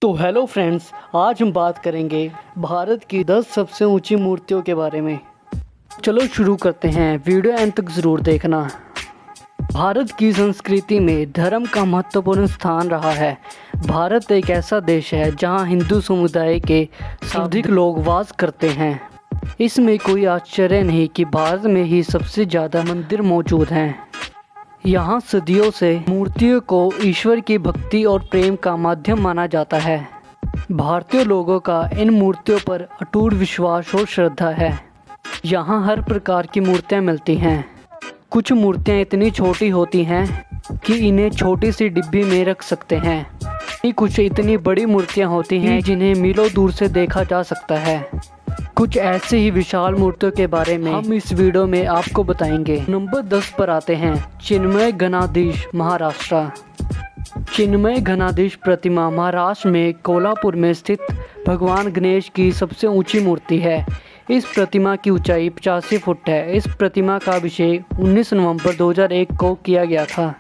तो hello friends, आज हम बात करेंगे भारत की 10 सबसे ऊंची मूर्तियों के बारे में। चलो शुरू करते हैं, वीडियो अंत तक ज़रूर देखना। भारत की संस्कृति में धर्म का महत्वपूर्ण स्थान रहा है। भारत एक ऐसा देश है जहां हिंदू समुदाय के सर्वाधिक लोग वास करते हैं। इसमें कोई आश्चर्य नहीं कि भारत में ही सबसे ज़्यादा मंदिर मौजूद हैं। यहाँ सदियों से मूर्तियों को ईश्वर की भक्ति और प्रेम का माध्यम माना जाता है। भारतीय लोगों का इन मूर्तियों पर अटूट विश्वास और श्रद्धा है। यहाँ हर प्रकार की मूर्तियाँ मिलती हैं। कुछ मूर्तियाँ इतनी छोटी होती हैं कि इन्हें छोटी सी डिब्बी में रख सकते हैं। कुछ इतनी बड़ी मूर्तियाँ होती हैं जिन्हें मीलों दूर से देखा जा सकता है। कुछ ऐसे ही विशाल मूर्तियों के बारे में हम इस वीडियो में आपको बताएंगे। नंबर 10 पर आते हैं चिन्मय गणाधीश, महाराष्ट्र। चिन्मय गणाधीश प्रतिमा महाराष्ट्र में कोल्हापुर में स्थित भगवान गणेश की सबसे ऊंची मूर्ति है। इस प्रतिमा की ऊंचाई 85 फुट है। इस प्रतिमा का अभिषेक 19 नवंबर 2001 को किया गया था।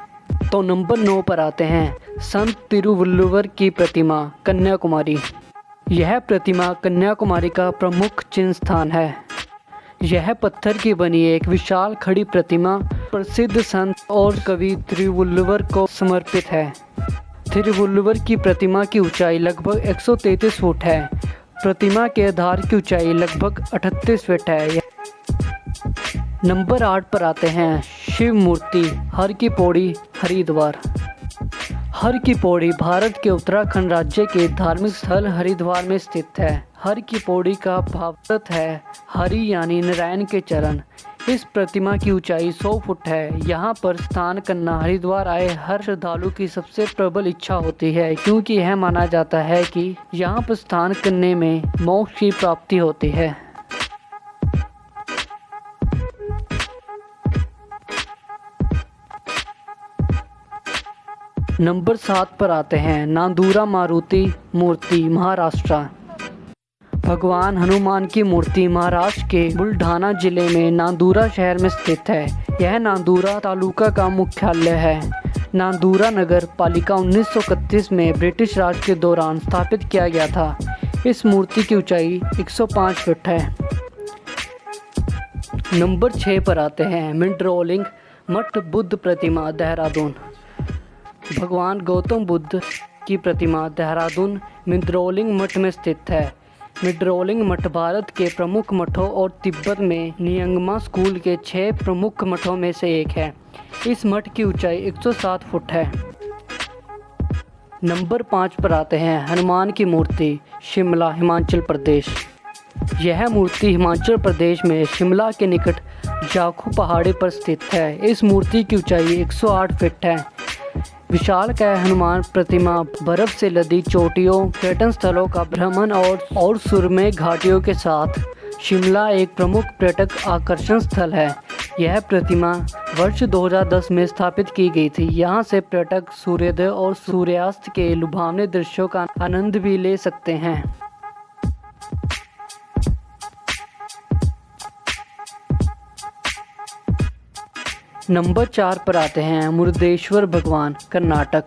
तो नंबर 9 पर आते हैं संत तिरुवल्लुवर की प्रतिमा, कन्याकुमारी। यह प्रतिमा कन्याकुमारी का प्रमुख चिन्ह स्थान है। यह पत्थर की बनी एक विशाल खड़ी प्रतिमा प्रसिद्ध संत और कवि तिरुवल्लुवर को समर्पित है। तिरुवल्लुवर की प्रतिमा की ऊंचाई लगभग 133 फुट है। प्रतिमा के आधार की ऊंचाई लगभग 38 फुट है। नंबर 8 पर आते हैं शिव मूर्ति, हर की पौड़ी, हरिद्वार। हर की पौड़ी भारत के उत्तराखंड राज्य के धार्मिक स्थल हरिद्वार में स्थित है। हर की पौड़ी का भावार्थ है हरि यानी नारायण के चरण। इस प्रतिमा की ऊंचाई 100 फुट है। यहाँ पर स्नान करना हरिद्वार आए हर श्रद्धालु की सबसे प्रबल इच्छा होती है, क्योंकि यह माना जाता है कि यहाँ पर स्नान करने में मोक्ष की प्राप्ति होती है। नंबर 7 पर आते हैं नांदूरा मारुति मूर्ति, महाराष्ट्र। भगवान हनुमान की मूर्ति महाराष्ट्र के बुलढाना जिले में नांदूरा शहर में स्थित है। यह नांदूरा तालुका का मुख्यालय है। नांदूरा नगर पालिका 1931 में ब्रिटिश राज के दौरान स्थापित किया गया था। इस मूर्ति की ऊंचाई 105 फुट है। नंबर 6 पर आते हैं मिंडरोलिंग मठ बुद्ध प्रतिमा, देहरादून। भगवान गौतम बुद्ध की प्रतिमा देहरादून मिंडरोलिंग मठ में स्थित है। मिंडरोलिंग मठ भारत के प्रमुख मठों और तिब्बत में नियंगमा स्कूल के 6 प्रमुख मठों में से एक है। इस मठ की ऊंचाई 107 फुट है। नंबर 5 पर आते हैं हनुमान की मूर्ति, शिमला, हिमाचल प्रदेश। यह मूर्ति हिमाचल प्रदेश में शिमला के निकट जाखू पहाड़ी पर स्थित है। इस मूर्ति की ऊंचाई 108 फुट है। विशालकाय हनुमान प्रतिमा बर्फ से लदी चोटियों, पर्यटन स्थलों का भ्रमण और सुरम्य घाटियों के साथ शिमला एक प्रमुख पर्यटक आकर्षण स्थल है। यह प्रतिमा वर्ष 2010 में स्थापित की गई थी। यहाँ से पर्यटक सूर्योदय और सूर्यास्त के लुभावने दृश्यों का आनंद भी ले सकते हैं। नंबर 4 पर आते हैं मुरुदेश्वर भगवान, कर्नाटक।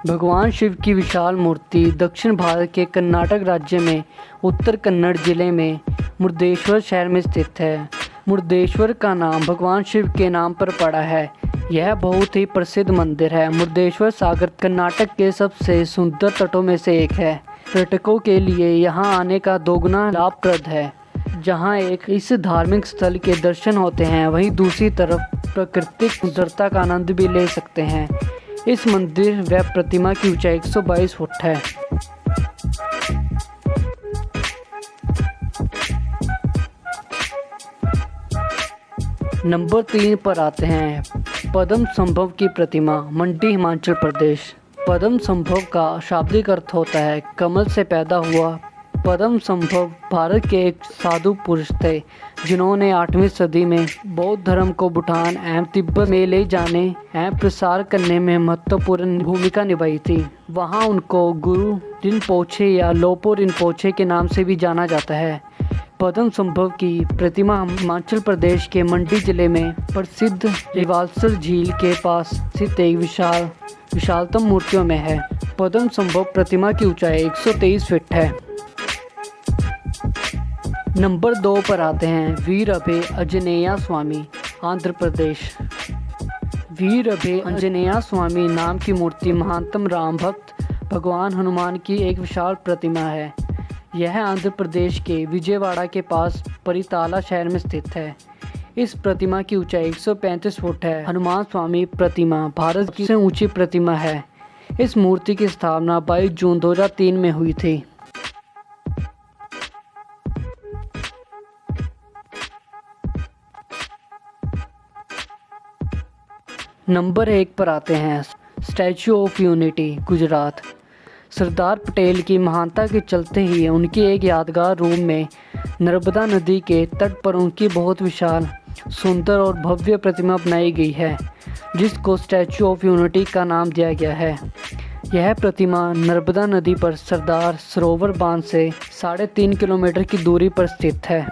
भगवान शिव की विशाल मूर्ति दक्षिण भारत के कर्नाटक राज्य में उत्तर कन्नड़ जिले में मुरुदेश्वर शहर में स्थित है। मुरुदेश्वर का नाम भगवान शिव के नाम पर पड़ा है। यह बहुत ही प्रसिद्ध मंदिर है। मुरुदेश्वर सागर कर्नाटक के सबसे सुंदर तटों में से एक है। पर्यटकों के लिए यहाँ आने का दोगुना लाभप्रद है। जहाँ एक इस धार्मिक स्थल के दर्शन होते हैं, वहीं दूसरी तरफ प्राकृतिक सुंदरता का आनंद भी ले सकते हैं। इस मंदिर व प्रतिमा की ऊंचाई 122 फुट है। नंबर 3 पर आते हैं पद्म संभव की प्रतिमा, मंडी, हिमाचल प्रदेश। पद्म संभव का शाब्दिक अर्थ होता है कमल से पैदा हुआ। पद्म संभव भारत के एक साधु पुरुष थे जिन्होंने 8वीं सदी में बौद्ध धर्म को भूटान एवं तिब्बत में ले जाने एवं प्रसार करने में महत्वपूर्ण भूमिका निभाई थी। वहां उनको गुरु रिनपोछे या लोपो रिनपोछे के नाम से भी जाना जाता है। पद्म संभव की प्रतिमा हिमाचल प्रदेश के मंडी जिले में प्रसिद्ध रिवाल्सर झील के पास स्थित एक विशालतम मूर्तियों में है। पद्म संभव प्रतिमा की ऊंचाई 123 फीट है। नंबर 2 पर आते हैं वीर अभय आंजनेय स्वामी, आंध्र प्रदेश। वीर अभय आंजनेय स्वामी नाम की मूर्ति महानतम राम भक्त भगवान हनुमान की एक विशाल प्रतिमा है। यह आंध्र प्रदेश के विजयवाड़ा के पास परिताला शहर में स्थित है। इस प्रतिमा की ऊंचाई 135 फुट है। हनुमान स्वामी प्रतिमा भारत की सबसे ऊंची प्रतिमा है। इस मूर्ति की स्थापना 22 जून 2003 में हुई थी। नंबर 1 पर आते हैं statue of unity, Gujarat. Sardar Patel की महानता के चलते ही उनकी एक यादगार रूप में नर्मदा नदी के तट पर उनकी बहुत विशाल, सुंदर और भव्य प्रतिमा बनाई गई है, जिसको स्टैचू ऑफ यूनिटी का नाम दिया गया है। यह प्रतिमा नर्मदा नदी पर सरदार सरोवर बांध से 3.5 किलोमीटर की दूरी पर स्थित है।